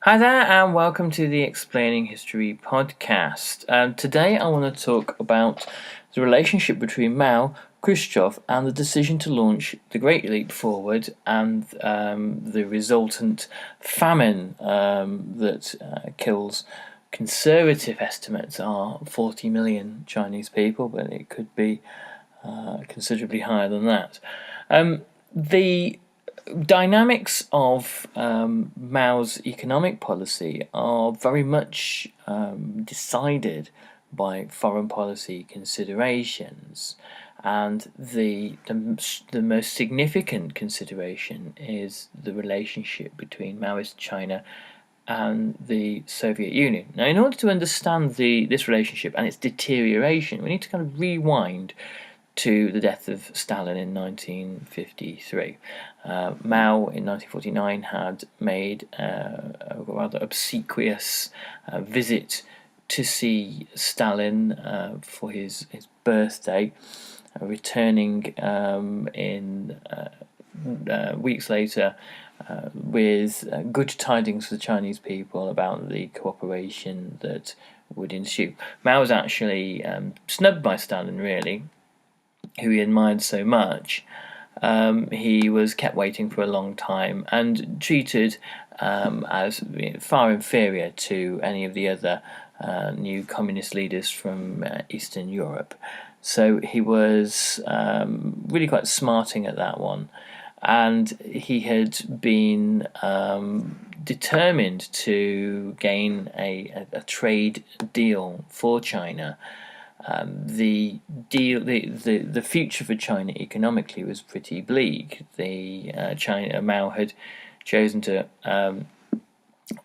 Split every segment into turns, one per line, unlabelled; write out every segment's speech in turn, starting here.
Hi there, and welcome to the Explaining History podcast. Today, I want to talk about the relationship between Mao, Khrushchev, and the decision to launch the Great Leap Forward and the resultant famine that kills. Conservative estimates are 40 million Chinese people, but it could be considerably higher than that. The dynamics of Mao's economic policy are very much decided by foreign policy considerations, and the most significant consideration is the relationship between Maoist China and the Soviet Union. Now, in order to understand this relationship and its deterioration, we need to kind of rewind to the death of Stalin in 1953. Mao in 1949 had made a rather obsequious visit to see Stalin for his birthday, returning in weeks later with good tidings for the Chinese people about the cooperation that would ensue. Mao was actually snubbed by Stalin, really, who he admired so much. He was kept waiting for a long time and treated as far inferior to any of the other new communist leaders from Eastern Europe. So he was really quite smarting at that one. And he had been determined to gain a trade deal for China. The future for China economically was pretty bleak. Mao had chosen to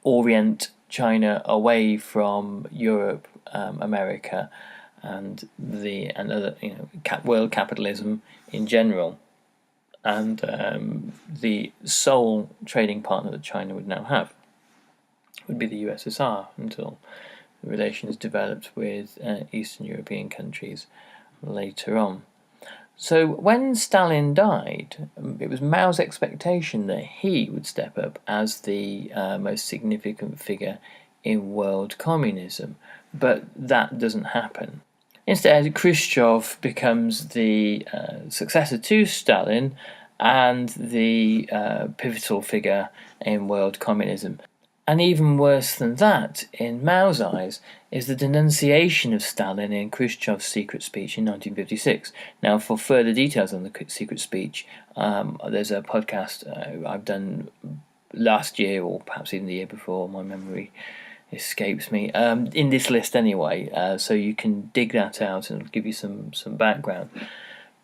orient China away from Europe, America, and other world capitalism in general. And the sole trading partner that China would now have would be the USSR until relations developed with Eastern European countries later on. So when Stalin died, it was Mao's expectation that he would step up as the most significant figure in world communism, but that doesn't happen. Instead, Khrushchev becomes the successor to Stalin and the pivotal figure in world communism. And even worse than that, in Mao's eyes, is the denunciation of Stalin in Khrushchev's secret speech in 1956. Now, for further details on the secret speech, there's a podcast I've done last year, or perhaps even the year before, my memory escapes me, in this list anyway, so you can dig that out and it'll give you some background.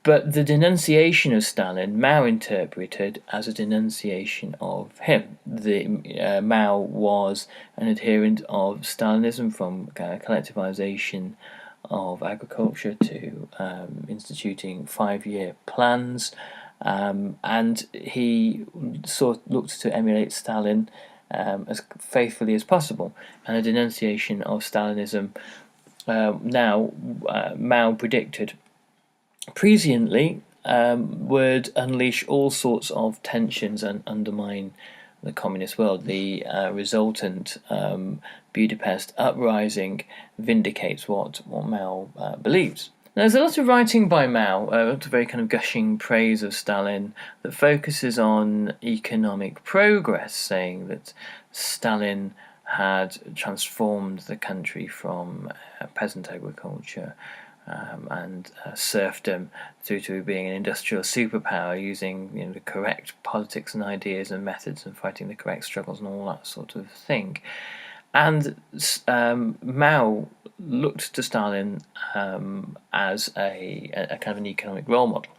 But the denunciation of Stalin, Mao interpreted as a denunciation of him. Mao was an adherent of Stalinism, from collectivization of agriculture to instituting 5-year plans, and he looked to emulate Stalin as faithfully as possible. And a denunciation of Stalinism Mao predicted presciently would unleash all sorts of tensions and undermine the communist world. The resultant Budapest uprising vindicates what Mao believes. There's a lot of writing by Mao, a lot of very kind of gushing praise of Stalin that focuses on economic progress, saying that Stalin had transformed the country from peasant agriculture and serfdom through to being an industrial superpower, using the correct politics and ideas and methods and fighting the correct struggles and all that sort of thing. And Mao looked to Stalin as a kind of an economic role model.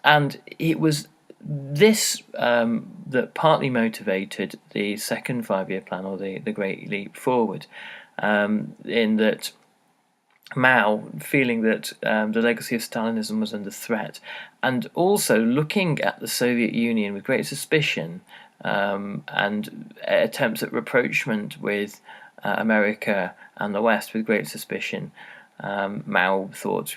And it was this that partly motivated the second 5-year plan, or the Great Leap Forward, in that Mao, feeling that the legacy of Stalinism was under threat, and also looking at the Soviet Union with great suspicion and attempts at rapprochement with America and the West with great suspicion, Mao thought,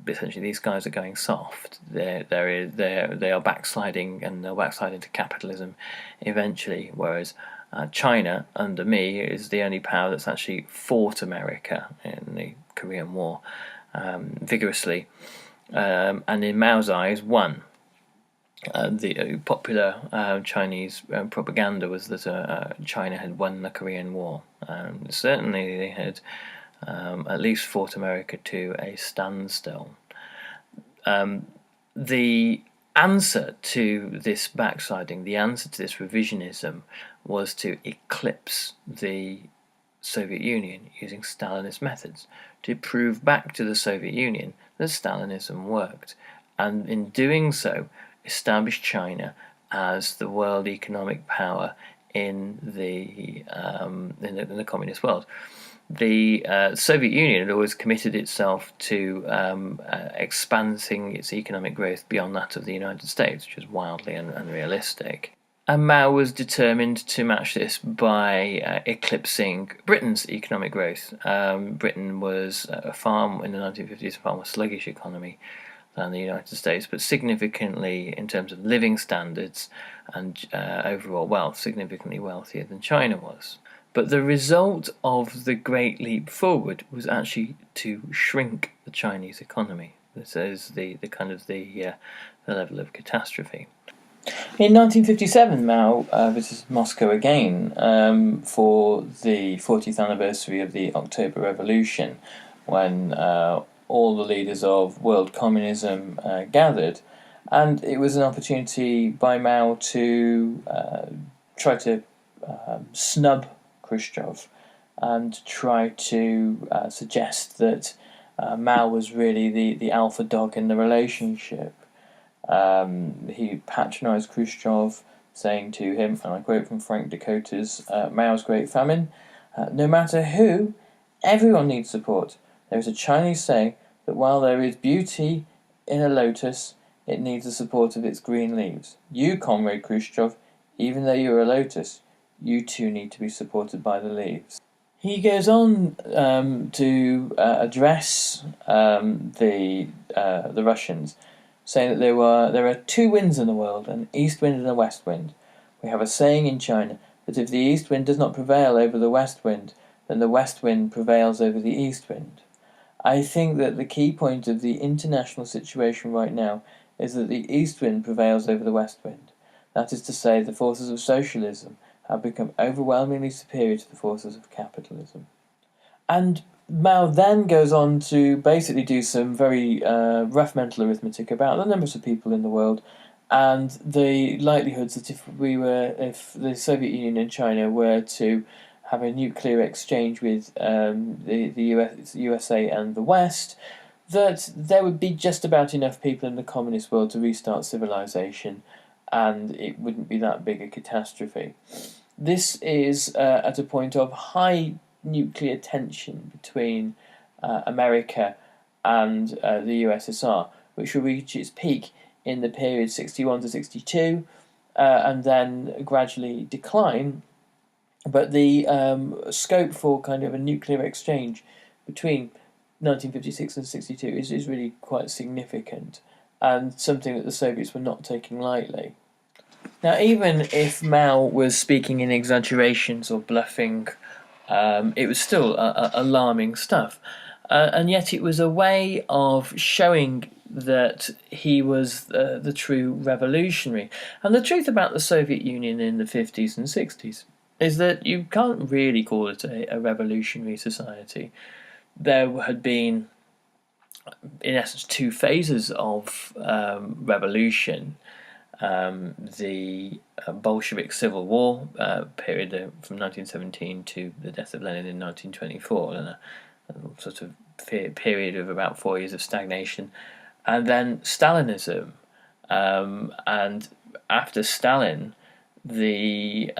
essentially these guys are going soft. They are backsliding, and they'll backslide into capitalism eventually. Whereas China, under me, is the only power that's actually fought America in the Korean War vigorously, and in Mao's eyes, won. The popular Chinese propaganda was that China had won the Korean War. Certainly they had at least fought America to a standstill. The answer to this backsliding, the answer to this revisionism, was to eclipse the Soviet Union using Stalinist methods, to prove back to the Soviet Union that Stalinism worked, and in doing so establish China as the world economic power in the communist world. The Soviet Union had always committed itself to expanding its economic growth beyond that of the United States, which is wildly unrealistic. And Mao was determined to match this by eclipsing Britain's economic growth. Britain was in the 1950s, a far more sluggish economy than the United States, but significantly, in terms of living standards and overall wealth, significantly wealthier than China was. But the result of the Great Leap Forward was actually to shrink the Chinese economy. This is the level of catastrophe. In 1957, Mao visited Moscow again for the 40th anniversary of the October Revolution, when all the leaders of world communism gathered, and it was an opportunity by Mao to try to snub Khrushchev and try to suggest that Mao was really the alpha dog in the relationship. He patronised Khrushchev, saying to him, and I quote from Frank Dakota's Mao's Great Famine, "No matter who, everyone needs support. There is a Chinese saying that while there is beauty in a lotus, it needs the support of its green leaves. You, Comrade Khrushchev, even though you're a lotus, you too need to be supported by the leaves." He goes on to address the Russians, saying that there are two winds in the world, an east wind and a west wind. We have a saying in China that if the east wind does not prevail over the west wind, then the west wind prevails over the east wind. I think that the key point of the international situation right now is that the east wind prevails over the west wind. That is to say, the forces of socialism have become overwhelmingly superior to the forces of capitalism. And Mao then goes on to basically do some very rough mental arithmetic about the numbers of people in the world and the likelihoods that if the Soviet Union and China were to have a nuclear exchange with the USA and the West, that there would be just about enough people in the communist world to restart civilization, and it wouldn't be that big a catastrophe. This is at a point of high nuclear tension between America and the USSR, which will reach its peak in the period 61 to 62, and then gradually decline. But the scope for kind of a nuclear exchange between 1956 and 62 is really quite significant, and something that the Soviets were not taking lightly. Now, even if Mao was speaking in exaggerations or bluffing, it was still alarming stuff. And yet it was a way of showing that he was the true revolutionary. And the truth about the Soviet Union in the 50s and 60s is that you can't really call it a revolutionary society. There had been, in essence, two phases of revolution. The Bolshevik Civil War period from 1917 to the death of Lenin in 1924, and a sort of period of about 4 years of stagnation, and then Stalinism, and after Stalin, the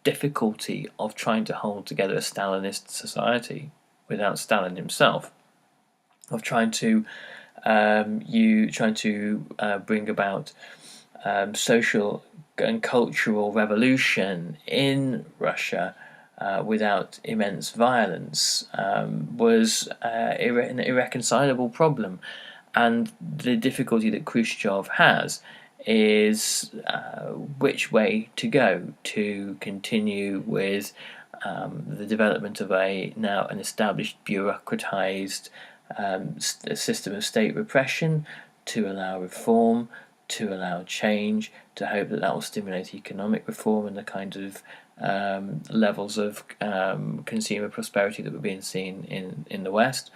difficulty of trying to hold together a Stalinist society without Stalin himself, of trying to bring about social and cultural revolution in Russia without immense violence was an irreconcilable problem. And the difficulty that Khrushchev has is which way to go, to continue with the development of an established bureaucratized system of state repression, to allow reform, to allow change, to hope that will stimulate economic reform and the kind of levels of consumer prosperity that were being seen in the West,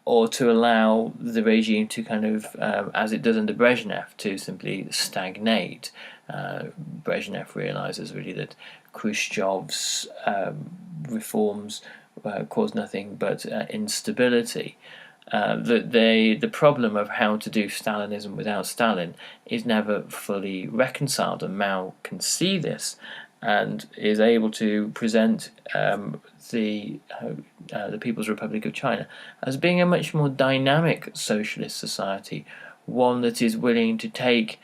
or to allow the regime to kind of, as it does under Brezhnev, to simply stagnate. Brezhnev realizes really that Khrushchev's reforms caused nothing but instability. The problem of how to do Stalinism without Stalin is never fully reconciled, and Mao can see this and is able to present the People's Republic of China as being a much more dynamic socialist society, one that is willing to take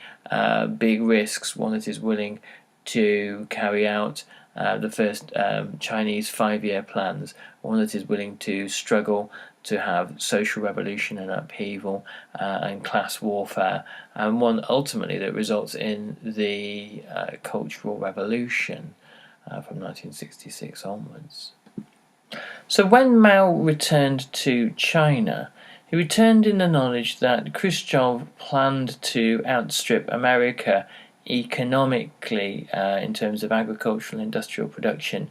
big risks, one that is willing to carry out the first Chinese 5-year plans, one that is willing to struggle to have social revolution and upheaval and class warfare, and one ultimately that results in the Cultural Revolution from 1966 onwards. So when Mao returned to China, he returned in the knowledge that Khrushchev planned to outstrip America economically in terms of agricultural and industrial production,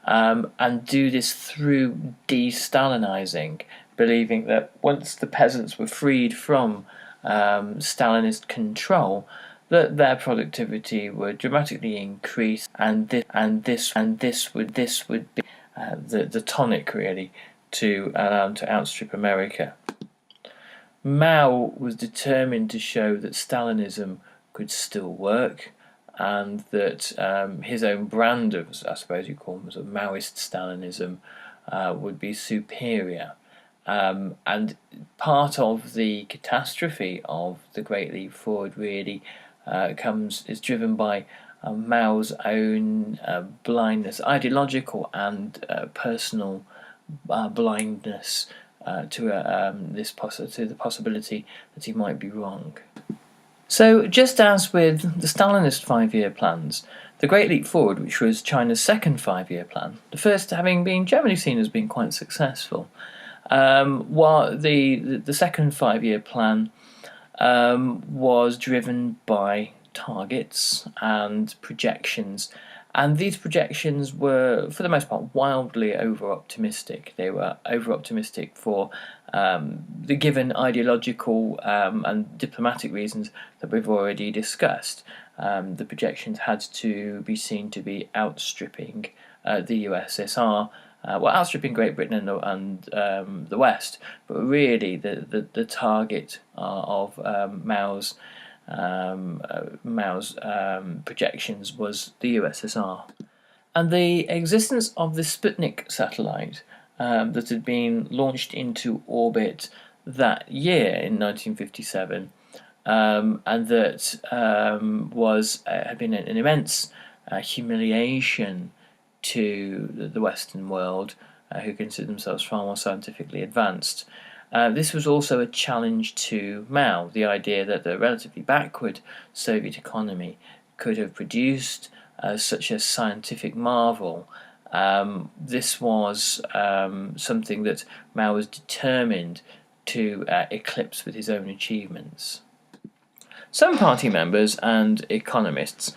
and do this through de-Stalinizing, believing that once the peasants were freed from Stalinist control, that their productivity would dramatically increase, and this would be the tonic really to allow them to outstrip America. Mao was determined to show that Stalinism could still work, and that his own brand of, I suppose you call them, sort of Maoist Stalinism would be superior. And part of the catastrophe of the Great Leap Forward really is driven by Mao's own blindness, ideological and personal blindness to the possibility that he might be wrong. So, just as with the Stalinist 5-year plans, the Great Leap Forward, which was China's second 5-year plan, the first having been generally seen as being quite successful, while the second 5-year plan was driven by targets and projections, and these projections were, for the most part, wildly over-optimistic. They were over-optimistic for the given ideological and diplomatic reasons that we've already discussed. The projections had to be seen to be outstripping the USSR, outstripping Great Britain and the West, but really the target of Mao's projections was the USSR. And the existence of the Sputnik satellite that had been launched into orbit that year in 1957, and that had been an immense humiliation to the Western world, who considered themselves far more scientifically advanced. This was also a challenge to Mao, the idea that the relatively backward Soviet economy could have produced such a scientific marvel. This was something that Mao was determined to eclipse with his own achievements. Some party members and economists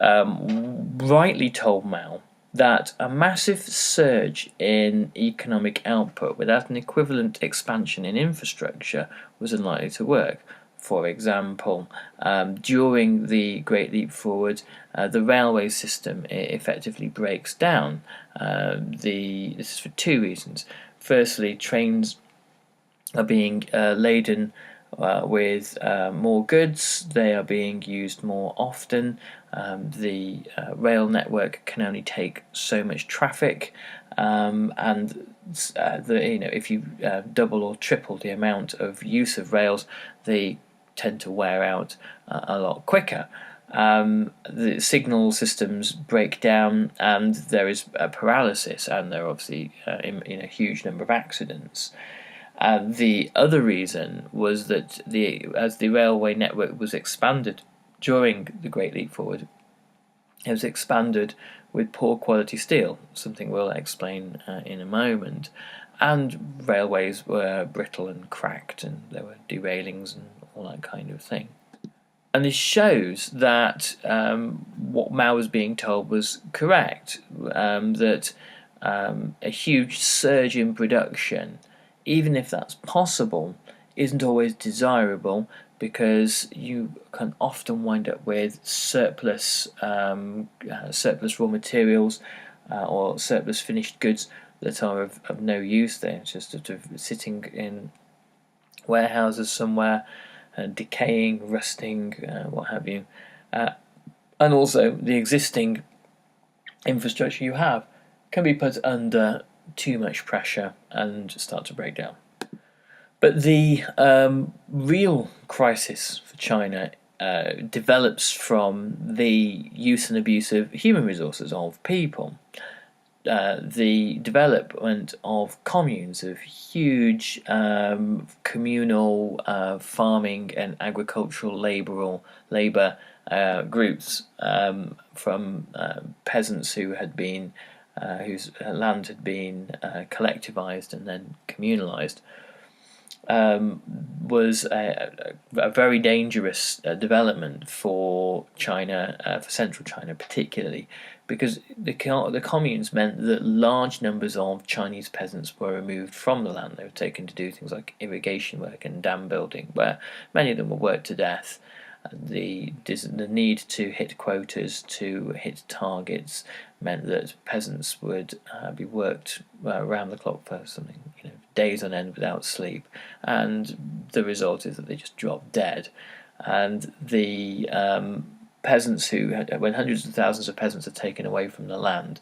rightly told Mao that a massive surge in economic output without an equivalent expansion in infrastructure was unlikely to work. For example, during the Great Leap Forward, the railway system effectively breaks down. This is for two reasons. Firstly, trains are being laden with more goods, they are being used more often. The rail network can only take so much traffic, and if you double or triple the amount of use of rails, they tend to wear out a lot quicker. The signal systems break down, and there is a paralysis, and there are obviously a huge number of accidents. The other reason was that as the railway network was expanded during the Great Leap Forward, it was expanded with poor quality steel, something we'll explain in a moment, and railways were brittle and cracked, and there were derailings and all that kind of thing. And this shows that what Mao was being told was correct, that a huge surge in production, even if that's possible, isn't always desirable, because you can often wind up with surplus raw materials or surplus finished goods that are of no use. They're just sort of sitting in warehouses somewhere, decaying, rusting, what have you. And also the existing infrastructure you have can be put under too much pressure and start to break down. But the real crisis for China develops from the use and abuse of human resources, of people. The development of communes, of huge communal farming and agricultural labour groups, from peasants who had been whose land had been collectivized and then communalized, was a very dangerous development for China, for central China particularly, because the communes meant that large numbers of Chinese peasants were removed from the land. They were taken to do things like irrigation work and dam building, where many of them were worked to death. The need to hit quotas, to hit targets, meant that peasants would be worked around the clock for something, days on end without sleep, and the result is that they just drop dead. And the peasants when hundreds of thousands of peasants are taken away from the land,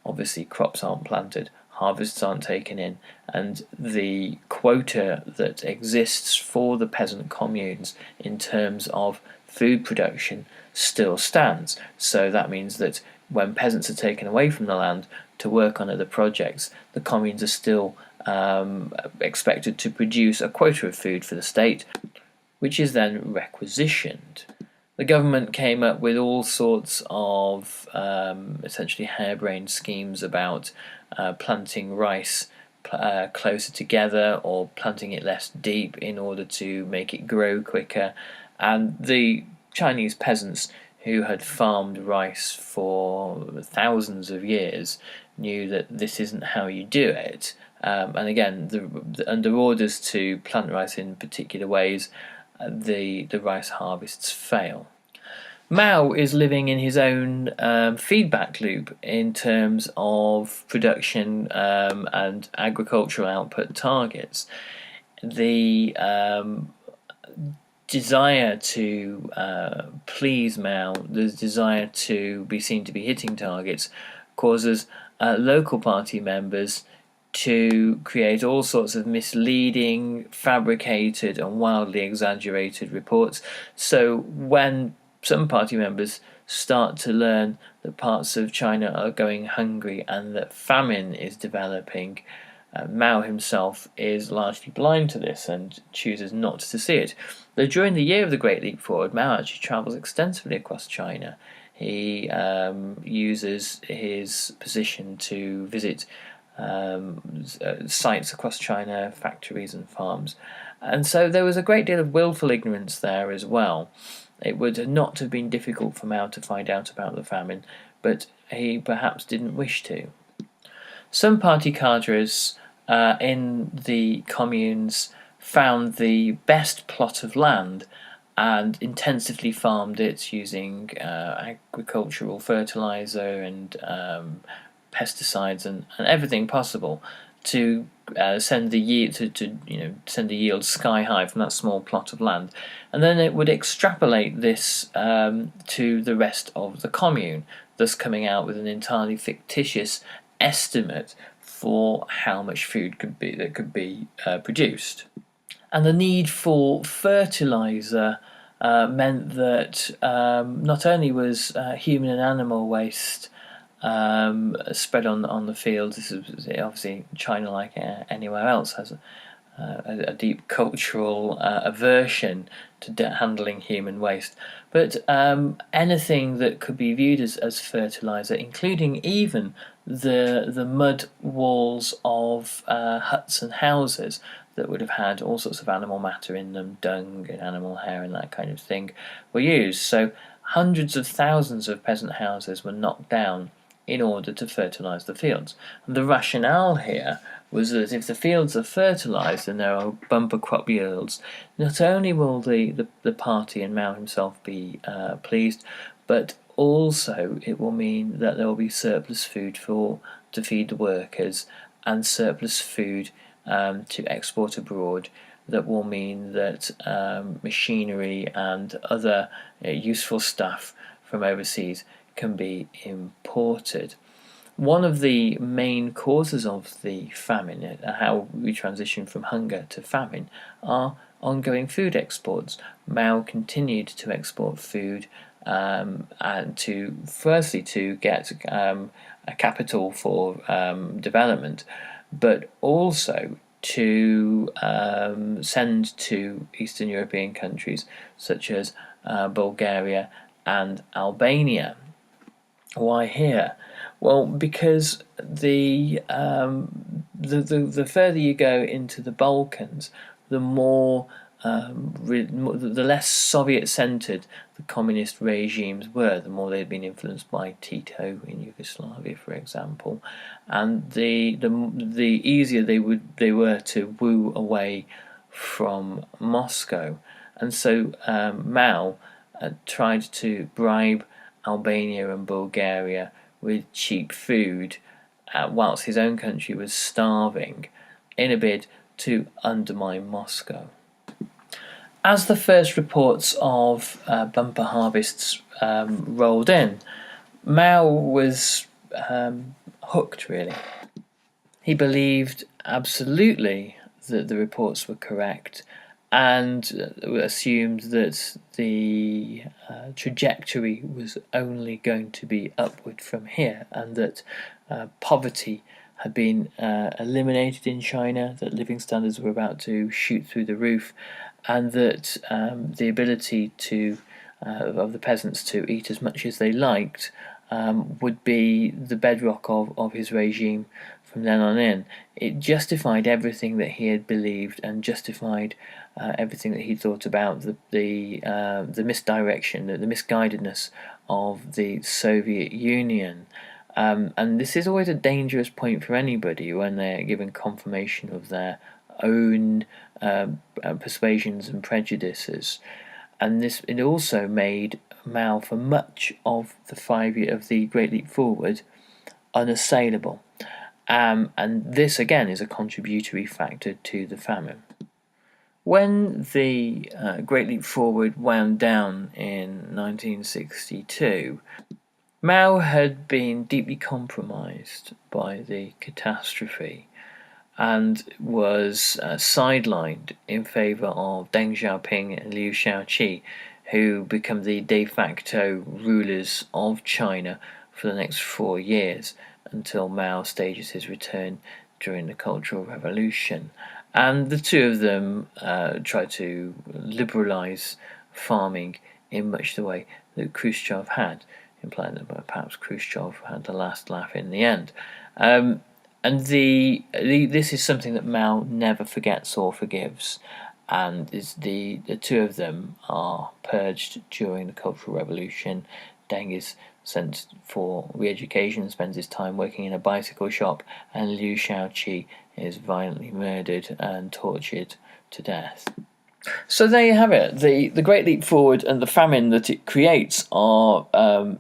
obviously crops aren't planted, harvests aren't taken in, and the quota that exists for the peasant communes in terms of food production still stands. So that means that when peasants are taken away from the land to work on other projects, the communes are still expected to produce a quota of food for the state, which is then requisitioned. The government came up with all sorts of essentially harebrained schemes about planting rice closer together or planting it less deep in order to make it grow quicker. And the Chinese peasants who had farmed rice for thousands of years knew that this isn't how you do it. And again, under orders to plant rice in particular ways, the rice harvests fail. Mao is living in his own feedback loop in terms of production and agricultural output targets. The desire to please Mao, the desire to be seen to be hitting targets, causes local party members to create all sorts of misleading, fabricated and wildly exaggerated reports. So when some party members start to learn that parts of China are going hungry and that famine is developing, Mao himself is largely blind to this and chooses not to see it. Though during the year of the Great Leap Forward, Mao actually travels extensively across China. He uses his position to visit sites across China, factories and farms. And so there was a great deal of willful ignorance there as well. It would not have been difficult for Mao to find out about the famine, but he perhaps didn't wish to. Some party cadres in the communes found the best plot of land and intensively farmed it using agricultural fertilizer and pesticides and everything possible to send the yield sky high from that small plot of land, and then it would extrapolate this to the rest of the commune, thus coming out with an entirely fictitious estimate for how much food could be produced. And the need for fertilizer meant that not only was human and animal waste spread on the fields. This is obviously China, like anywhere else, has a deep cultural aversion to handling human waste. But anything that could be viewed as fertilizer, including even the mud walls of huts and houses that would have had all sorts of animal matter in them, dung and animal hair and that kind of thing, were used. So hundreds of thousands of peasant houses were knocked down in order to fertilise the fields. And the rationale here was that if the fields are fertilised and there are bumper crop yields, not only will the party and Mao himself be pleased, but also it will mean that there will be surplus food to feed the workers and surplus food to export abroad. That will mean that machinery and other useful stuff from overseas can be imported. One of the main causes of the famine, how we transition from hunger to famine, are ongoing food exports. Mao continued to export food and to get a capital for development, but also to send to Eastern European countries such as Bulgaria and Albania. Why here? Well, because the further you go into the Balkans, the less Soviet-centered the communist regimes were, the more they'd been influenced by Tito in Yugoslavia, for example, and the easier they were to woo away from Moscow, and so Mao tried to bribe Albania and Bulgaria with cheap food, whilst his own country was starving, in a bid to undermine Moscow. As the first reports of bumper harvests rolled in, Mao was hooked, really. He absolutely that the reports were correct, and assumed that the trajectory was only going to be upward from here, and that poverty had been eliminated in China, that living standards were about to shoot through the roof, and that the ability of the peasants to eat as much as they liked would be the bedrock of his regime from then on in. It justified everything that he had believed, and justified everything that he thought about the misdirection, the misguidedness of the Soviet Union. And this is always a dangerous point for anybody when they're given confirmation of their own persuasions and prejudices. And it also made Mao, for much of the Great Leap Forward, unassailable. And this again is a contributory factor to the famine. When the Great Leap Forward wound down in 1962, Mao had been deeply compromised by the catastrophe and was sidelined in favour of Deng Xiaoping and Liu Shaoqi, who become the de facto rulers of China for the next 4 years, until Mao stages his return during the Cultural Revolution. And the two of them try to liberalise farming in much the way that Khrushchev had, implying that perhaps Khrushchev had the last laugh in the end. And this is something that Mao never forgets or forgives, and the two of them are purged during the Cultural Revolution. Deng is sent for re-education, spends his time working in a bicycle shop, and Liu Shaoqi is violently murdered and tortured to death. So there you have it. The Great Leap Forward and the famine that it creates are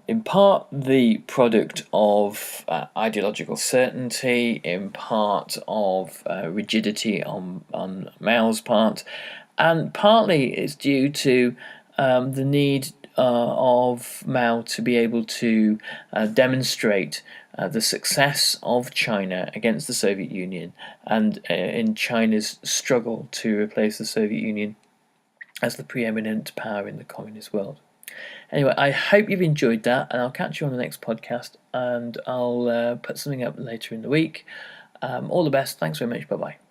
in part the product of ideological certainty, in part of rigidity on Mao's part, and partly it's due to the need of Mao to be able to demonstrate the success of China against the Soviet Union, and in China's struggle to replace the Soviet Union as the preeminent power in the communist world. Anyway, I hope you've enjoyed that, and I'll catch you on the next podcast, and I'll put something up later in the week. All the best. Thanks very much. Bye-bye.